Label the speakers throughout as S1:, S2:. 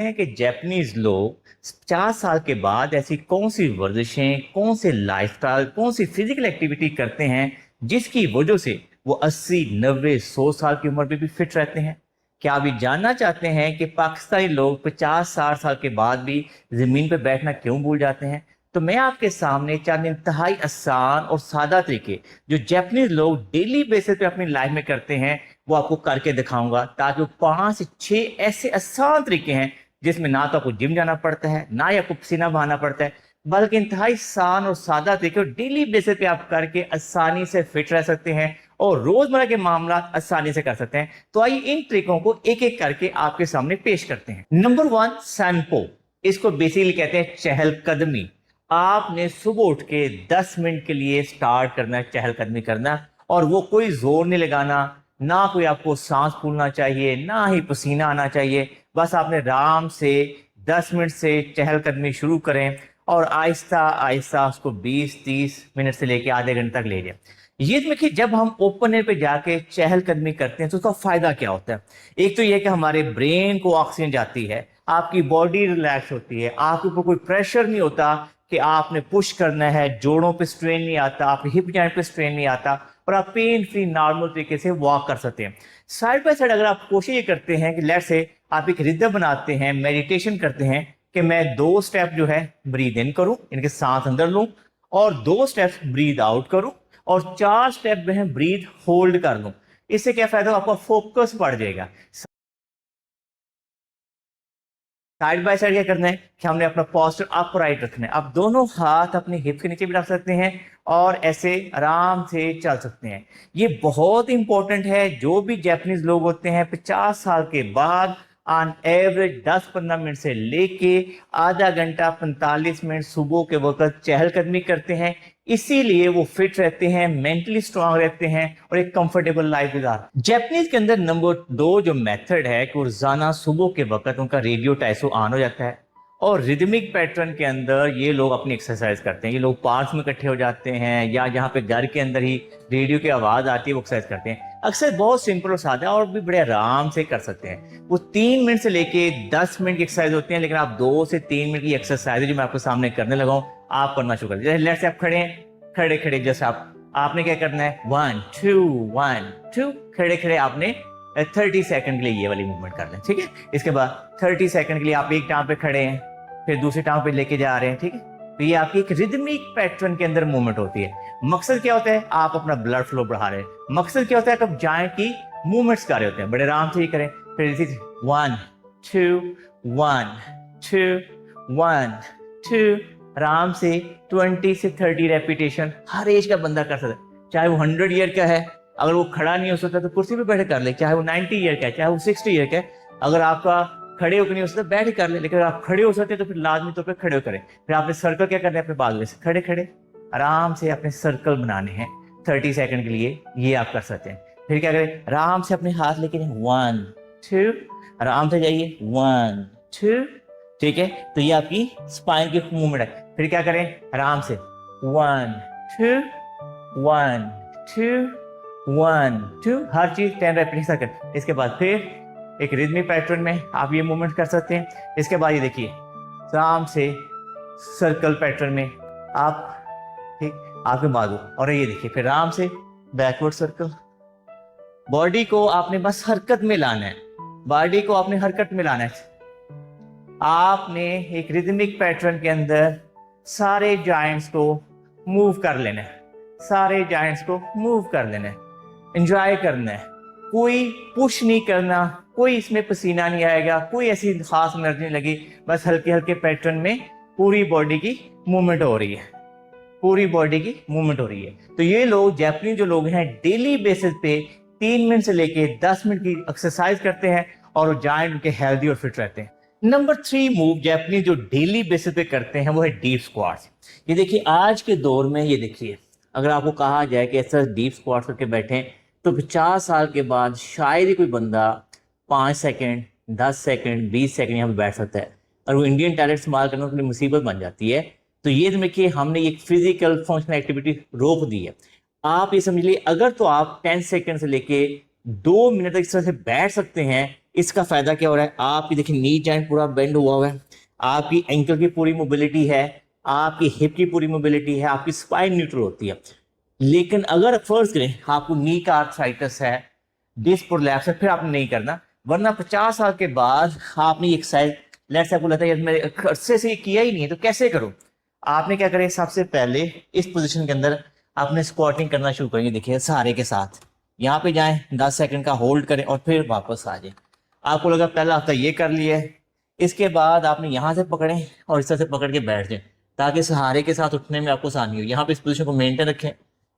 S1: हैं कि जापानीज लोग 50 साल के बाद ऐसी कौन सी वर्जिशें, कौन से लाइफस्टाइल, कौन सी फिजिकल एक्टिविटी करते हैं जिसकी वजह से वो 80, 90, 100 साल की उम्र में भी फिट रहते हैं। क्या आप ये जानना चाहते हैं कि पाकिस्तानी लोग 50-60 साल के बाद भी जमीन पर बैठना क्यों भूल जाते हैं? तो मैं आपके सामने चंद इंतहाई आसान और सादा तरीके जो जापानीज लोग डेली बेसिस पे अपनी लाइफ में करते हैं वो आपको करके दिखाऊंगा, ताकि वो 5 से 6 ऐसे आसान तरीके हैं जिसमें ना तो आपको जिम जाना पड़ता है, ना ही आपको पसीना बहाना पड़ता है, बल्कि इंतहाई आसान और सादा तरीके और डेली बेसिस पे आप करके आसानी से फिट रह सकते हैं और रोजमर्रा के मामला आसानी से कर सकते हैं। तो आइए इन ट्रिकों को एक एक करके आपके सामने पेश करते हैं। नंबर 1, सैनपो। इसको बेसिकली कहते हैं चहलकदमी। आपने सुबह उठ के 10 मिनट के लिए स्टार्ट करना है चहलकदमी करना, और वो कोई जोर नहीं लगाना, ना कोई आपको सांस फूलना चाहिए, ना ही पसीना आना चाहिए। बस आपने आराम से 10 मिनट से चहलकदमी शुरू करें और आहिस्ता आहिस्ता उसको 20-30 मिनट से लेके आधे घंटे तक ले जाए। ये देखिए, जब हम ओपन एयर पे जाके चहलकदमी करते हैं तो उसका फायदा क्या होता है? एक तो ये कि हमारे ब्रेन को ऑक्सीजन जाती है, आपकी बॉडी रिलैक्स होती है, आपके ऊपर कोई प्रेशर नहीं होता कि आपने पुश करना है, जोड़ों पे स्ट्रेन नहीं आता, आपके हिप जॉइंट पे स्ट्रेन नहीं आता, और आप पेन फ्री नॉर्मल तरीके से वॉक कर सकते हैं। साइड बाय साइड अगर आप कोशिश ये करते हैं कि लेट्स से आप एक रिदम बनाते हैं, मेडिटेशन करते हैं कि मैं 2 स्टेप जो है ब्रीद इन करूं, इनके सांस अंदर लूं, और 2 स्टेप ब्रीद आउट करूं, और 4 स्टेप जो है ब्रीद होल्ड कर लूं। इससे क्या फायदा? आपका फोकस बढ़ जाएगा। साइड बाय साइड क्या करना है कि हमने अपना पोस्चर अपराइट रखना है। आप दोनों हाथ अपने हिप के नीचे भी रख सकते हैं और ऐसे आराम से चल सकते हैं। ये बहुत इंपॉर्टेंट है। जो भी जापानीज लोग होते हैं 50 साल के बाद ऑन एवरेज 10-15 मिनट से लेके आधा घंटा 45 मिनट सुबह के वक्त चहलकदमी करते हैं। इसीलिए वो फिट रहते हैं, मेंटली स्ट्रांग रहते हैं और एक कंफर्टेबल लाइफ गुजारते हैं। जापानीज के अंदर नंबर 2 जो मेथड है कि रोजाना सुबह के वक्त उनका रेडियो टाइसो ऑन हो जाता है और रिदमिक पैटर्न के अंदर ये लोग अपनी एक्सरसाइज करते हैं। ये लोग पार्क में इकट्ठे हो जाते हैं या जहाँ पे घर के अंदर ही रेडियो की आवाज आती है वो एक्सरसाइज करते हैं। अक्सर बहुत सिंपल और सादा और भी बड़े आराम से कर सकते हैं। वो 3 मिनट से लेके 10 मिनट की एक्सरसाइज होती है, लेकिन आप 2 से 3 मिनट की एक्सरसाइज जो मैं आपके सामने करने लगा हूँ आप करना शुरू करें। जैसे लेट्स से आप खड़े हैं, खड़े खड़े जैसे आपने क्या करना है 1 2 1 2, खड़े खड़े आपने 30 सेकंड के लिए ये वाली मूवमेंट करना है, ठीक है। इसके बाद 30 सेकंड के लिए आप एक टांग पे खड़े हैं, फिर दूसरी टांग पे लेके जा रहे हैं, ठीक है। तो ये आपकी एक रिदमिक पैटर्न के अंदर मूवमेंट होती है। मकसद क्या होता है? आप अपना ब्लड फ्लो बढ़ा रहे हैं। मकसद क्या होता है? आप जॉइंट की मूवमेंट्स कर रहे होते हैं। बड़े आराम से ही करें। फिर 1 2 1 2 1 2, आराम से 20 से 30 रेपिटेशन हर एज का बंदा कर सकता है। चाहे वो 100 ईयर का है, अगर वो खड़ा नहीं हो सकता तो कुर्सी पे बैठे कर ले। चाहे वो 90 ईयर का है, चाहे वो 60 ईयर का है, अगर आपका खड़े होकर नहीं हो सकता बैठ कर ले, लेकिन अगर आप खड़े हो सकते तो फिर लाजमी तौर पर खड़े हो करें। फिर आपने सर्कल क्या करना है अपने बाजू से खड़े खड़े आराम से अपने सर्कल बनाने हैं 30 सेकंड के लिए। ये आप कर सकते हैं। फिर क्या करें? आराम से अपने हाथ लेके 1 2, आराम से जाइए 1 2, ठीक है। तो ये आपकी स्पाइन की मूवमेंट है। फिर क्या करें? आराम से 1 2 1 2 1 2, हर चीज 10 रेपिटेशन कर। इसके बाद फिर एक रिदमिक पैटर्न में आप ये मूवमेंट कर सकते हैं। इसके बाद ये देखिए आराम से सर्कल पैटर्न में आप, ठीक, आपके बाजू, और ये देखिए फिर आराम से बैकवर्ड सर्कल। बॉडी को आपने बस हरकत में लाना है, बॉडी को आपने हरकत में लाना है। आपने एक रिदमिक पैटर्न के अंदर सारे जॉइंट्स को मूव कर लेना है, सारे जॉइंट्स को मूव कर लेना है, एंजॉय करना है। कोई पुश नहीं करना, कोई इसमें पसीना नहीं आएगा, कोई ऐसी खास एनर्जी नहीं लगी, बस हल्के हल्के पैटर्न में पूरी बॉडी की मूवमेंट हो रही है, पूरी बॉडी की मूवमेंट हो रही है। तो ये लोग जापानी जो लोग हैं डेली बेसिस पे 3 मिनट से लेके 10 मिनट की एक्सरसाइज करते हैं और जॉइंट उनके हेल्दी और फिट रहते हैं। नंबर 3 मूव जापानी जो डेली बेसिस पे करते हैं वो है डीप स्क्वाट्स। ये देखिए आज के दौर में, ये देखिए अगर आपको कहा जाए कि ऐसा डीप स्क्वाट्स करके बैठें तो 50 साल के बाद शायद ही कोई बंदा 5 सेकंड 10 सेकंड 20 सेकंड यहाँ पे बैठ सकता है, और वो इंडियन टॉयलेट इस्तेमाल करना उसके लिए मुसीबत बन जाती है। तो ये देखिए हमने एक फिजिकल फंक्शनल एक्टिविटी रोक दी है। आप ये समझ लीजिए अगर तो आप 10 सेकंड से लेके 2 मिनट तक इस तरह से बैठ सकते हैं इसका फायदा क्या हो रहा है, आपकी देखिए नी जॉइंट पूरा बेंड हुआ हुआ है, आपकी एंकल की पूरी मोबिलिटी है, आपकी हिप की पूरी मोबिलिटी है, आपकी स्पाइन न्यूट्रल होती है। लेकिन अगर फर्ज करें आपको नी का आर्थराइटिस है, डिस्क प्रोलैप्स है, फिर आपने नहीं करना, वरना 50 साल के बाद आपने ये एक्सरसाइज लेट्स से आपको लगता है यार मैंने अरसे से ये किया ही नहीं है तो कैसे करूं, आपने क्या करें, सबसे पहले इस पोजीशन के अंदर आपने स्क्वाटिंग करना शुरू करेंगे। देखिए सहारे के साथ यहाँ पे जाएं, 10 सेकंड का होल्ड करें और फिर वापस आ जाए। आपको लगा पहला हफ्ता ये कर लिया है, इसके बाद आपने यहाँ से पकड़ें और इस तरह से पकड़ के बैठ जाए ताकि सहारे के साथ उठने में आपको आसानी हो। यहाँ पे इस पोजीशन को मेंटेन रखें,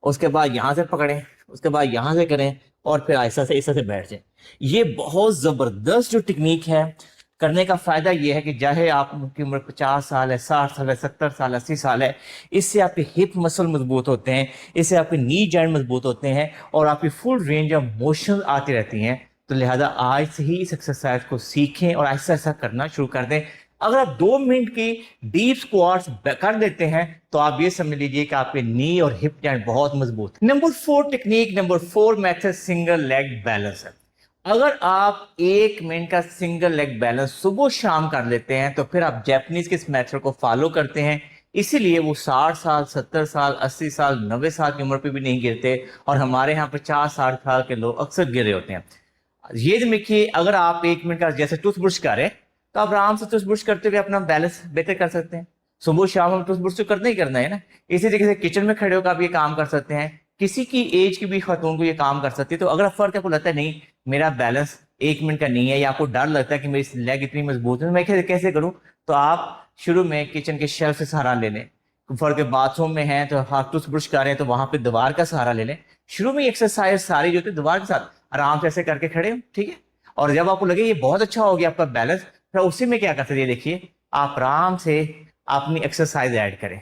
S1: उसके बाद यहाँ से पकड़ें, उसके बाद यहाँ से करें और फिर ऐसा से इस तरह से बैठ जाए। ये बहुत जबरदस्त जो टेक्निक है, करने का फायदा ये है कि चाहे आपकी उम्र 50 साल है, 60 साल है, 70 साल, 80 साल है, इससे आपके हिप मसल मजबूत होते हैं, इससे आपके नी जॉइंट मजबूत होते हैं और आपकी फुल रेंज ऑफ मोशन आती रहती हैं। तो लिहाजा आज से ही इस एक्सरसाइज को सीखें और ऐसा ऐसा करना शुरू कर दें। अगर आप 2 मिनट की डीप स्क्वाट्स कर देते हैं तो आप ये समझ लीजिए कि आपके नी और हिप जॉइंट बहुत मजबूत। Number 4 technique, number 4 method single leg balance है। अगर आप 1 मिनट का सिंगल लेग बैलेंस सुबह शाम कर लेते हैं तो फिर आप जापानीज के इस मेथड को फॉलो करते हैं, इसीलिए वो 60 साल, 70 साल, 80 साल, 90 साल की उम्र पे भी नहीं गिरते और हमारे यहाँ 50-60 साल के लोग अक्सर गिरे होते हैं। ये देखिए, अगर आप 1 मिनट का जैसे टूथब्रश करें तो आप आराम से टूथब्रश करते हुए अपना बैलेंस बेहतर कर सकते हैं। सुबह शाम हम टूथब्रश तो करना ही करना है ना। इसी तरीके से किचन में खड़े होकर आप ये काम कर सकते हैं, किसी की एज की भी खातून को ये काम कर सकती है। तो अगर फर्क आपको लगता है नहीं मेरा बैलेंस 1 मिनट का नहीं है, या आपको डर लगता है कि मेरी लेग इतनी मजबूत है मैं कैसे करूं, तो आप शुरू में किचन के शेल्फ से सहारा ले लें। फर्क बाथरूम में है तो आप टूथब्रश कर रहे हैं तो वहां पे दीवार का सहारा ले लें। शुरू में एक्सरसाइज सारी जो होती है दीवार के साथ आराम से ऐसे करके खड़े हो, ठीक है। और जब आपको लगे ये बहुत अच्छा हो गया आपका बैलेंस, फिर उसी में क्या कर सकते हैं, देखिए आप आराम से अपनी एक्सरसाइज ऐड करें,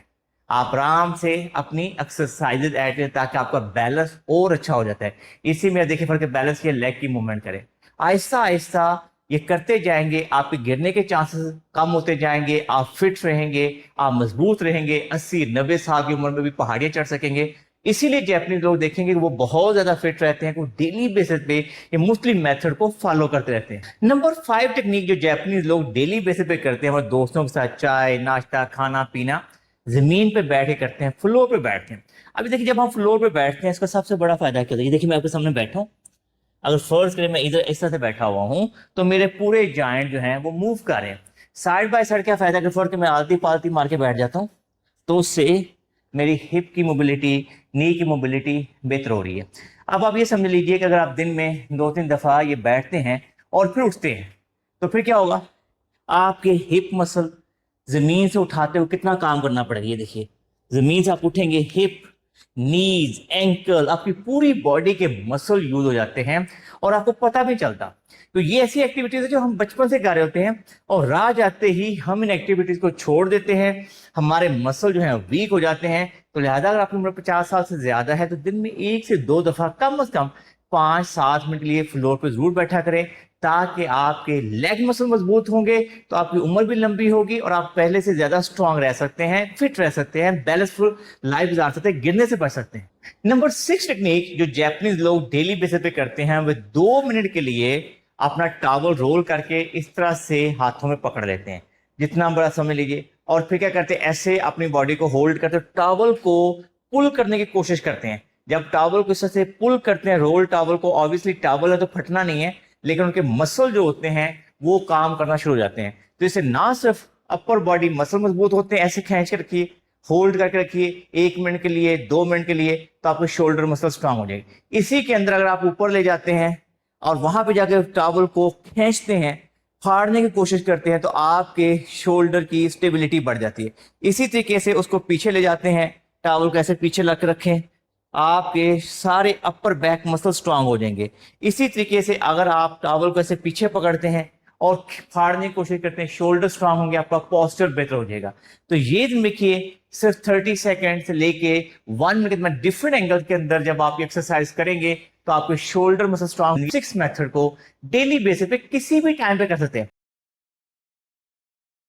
S1: आप आराम से अपनी एक्सरसाइजेज ऐड करें ताकि आपका बैलेंस और अच्छा हो जाता है। इसी में देखिए फर्क बैलेंस की लेग की मूवमेंट करें, आहिस्ता आहिस्ता ये करते जाएंगे, आपके गिरने के चांसेस कम होते जाएंगे, आप फिट रहेंगे, आप मजबूत रहेंगे, 80-90 साल की उम्र में भी पहाड़ियां चढ़ सकेंगे। इसीलिए जापानीज लोग देखेंगे कि वो बहुत ज्यादा फिट रहते हैं, वो डेली बेसिस पे ये मुस्लिम मेथड को फॉलो करते रहते हैं। नंबर 5 टेक्निक जो जापानीज लोग डेली बेसिस पे करते हैं, हमारे दोस्तों के साथ चाय नाश्ता खाना पीना जमीन पे बैठ के करते हैं, फ्लोर पे बैठते हैं। अभी देखिए जब हम फ्लोर पे बैठते हैं इसका सबसे बड़ा फायदा क्या होता है, देखिए मैं आपके सामने बैठा हूँ, अगर फर्ज करें मैं इधर इस तरह से बैठा हुआ हूं तो मेरे पूरे जॉइंट जो हैं वो मूव कर रहे हैं। साइड बाय साइड क्या फायदा, कि फर्क मैं आलती पालती मार के बैठ जाता हूं तो उससे मेरी हिप की मोबिलिटी, नी की मोबिलिटी बेहतर हो रही है। अब आप ये समझ लीजिए कि अगर आप दिन में 2-3 दफा ये बैठते हैं और फिर उठते हैं तो फिर क्या होगा, आपके हिप मसल जमीन से उठाते हुए कितना काम करना पड़ेगा। ये देखिए जमीन से आप उठेंगे, हिप, नीज, एंकल, आपकी पूरी बॉडी के मसल यूज हो जाते हैं और आपको पता भी चलता। तो ये ऐसी एक्टिविटीज है जो हम बचपन से कर रहे होते हैं और राह जाते ही हम इन एक्टिविटीज को छोड़ देते हैं, हमारे मसल जो है वीक हो जाते हैं। तो लिहाजा अगर आपकी उम्र 50 साल से ज्यादा है तो दिन में 1 से 2 दफा कम से कम 5-7 मिनट के लिए फ्लोर पे जरूर बैठा करें ताकि आपके लेग मसल मजबूत होंगे तो आपकी उम्र भी लंबी होगी और आप पहले से ज्यादा स्ट्रांग रह सकते हैं, फिट रह सकते हैं, बैलेंसफुल लाइफ गुजार सकते हैं, गिरने से बच सकते हैं। नंबर 6 टेक्निक जो जापानीज लोग डेली बेसिस पे करते हैं वो 2 मिनट के लिए अपना टॉवल रोल करके इस तरह से हाथों में पकड़ लेते हैं, जितना बड़ा समझ लीजिए, और फिर क्या करते हैं ऐसे अपनी बॉडी को होल्ड करते हैं, टॉवल को पुल करने की कोशिश करते हैं। जब टॉवल को इस तरह से पुल करते हैं, रोल टॉवल को, ऑब्वियसली टॉवल है तो फटना नहीं है लेकिन उनके मसल जो होते हैं वो काम करना शुरू हो जाते हैं। तो इससे ना सिर्फ अपर बॉडी मसल मजबूत होते हैं, ऐसे खींच के रखिए, होल्ड करके रखिए 1 मिनट के लिए, 2 मिनट के लिए, तो आपके शोल्डर मसल स्ट्रांग हो जाएगी। इसी के अंदर अगर आप ऊपर ले जाते हैं और वहां पे जाके टॉवल को खींचते हैं, फाड़ने की कोशिश करते हैं तो आपके शोल्डर की स्टेबिलिटी बढ़ जाती है। इसी तरीके से उसको पीछे ले जाते हैं, टॉवल को ऐसे पीछे लग रखें, आपके सारे अपर बैक मसल स्ट्रांग हो जाएंगे। इसी तरीके से अगर आप टॉवल को ऐसे पीछे पकड़ते हैं और फाड़ने की कोशिश करते हैं, शोल्डर स्ट्रांग होंगे, आपका पोस्चर बेहतर हो जाएगा। तो ये देखिए सिर्फ 30 सेकेंड से लेके 1 मिनट में डिफरेंट एंगल के अंदर जब आप एक्सरसाइज करेंगे तो आपके शोल्डर मसल स्ट्रांग। 6 मेथड को डेली बेसिस पे किसी भी टाइम पे कर सकते हैं।